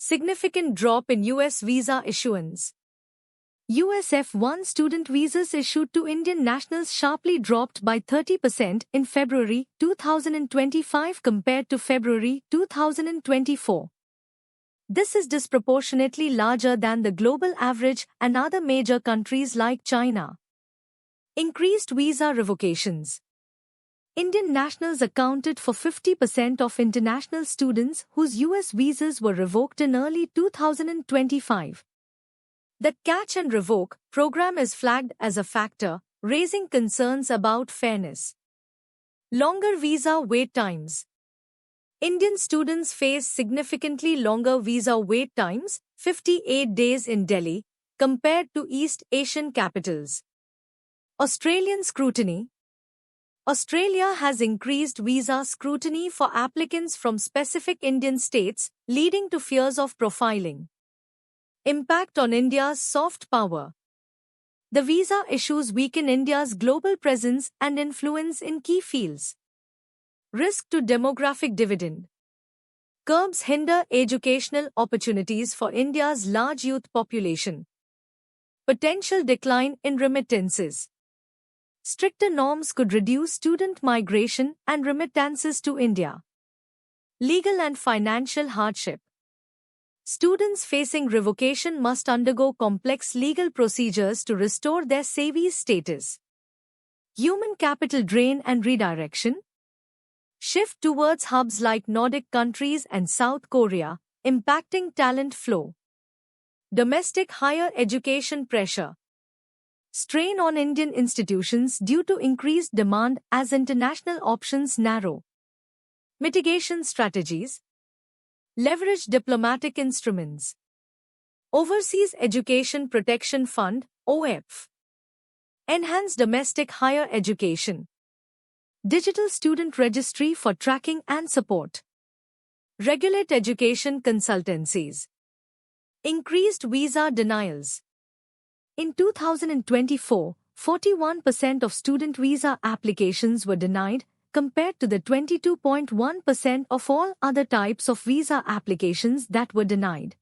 Significant drop in US visa issuance. US F1 student visas issued to Indian nationals sharply dropped by 30% in February 2025 compared to February 2024. This is disproportionately larger than the global average and other major countries like China. Increased visa revocations. Indian nationals accounted for 50% of international students whose US visas were revoked in early 2025. The Catch and Revoke program is flagged as a factor, raising concerns about fairness. Longer visa wait times. Indian students face significantly longer visa wait times, 58 days in Delhi, compared to East Asian capitals. Australian scrutiny. Australia has increased visa scrutiny for applicants from specific Indian states, leading to fears of profiling. Impact on India's soft power. The visa issues weaken India's global presence and influence in key fields. Risk to demographic dividend. Curbs hinder educational opportunities for India's large youth population. Potential decline in remittances. Stricter norms could reduce student migration and remittances to India. Legal and financial hardship. Students facing revocation must undergo complex legal procedures to restore their SAVI's status. Human capital drain and redirection. Shift towards hubs like Nordic countries and South Korea, impacting talent flow. Domestic higher education pressure. Strain on Indian institutions due to increased demand as international options narrow. Mitigation strategies. Leverage diplomatic instruments. Overseas Education Protection Fund, OEP. Enhance domestic higher education. Digital student registry for tracking and support. Regulate education consultancies. Increased visa denials. In 2024, 41% of student visa applications were denied, compared to the 22.1% of all other types of visa applications that were denied.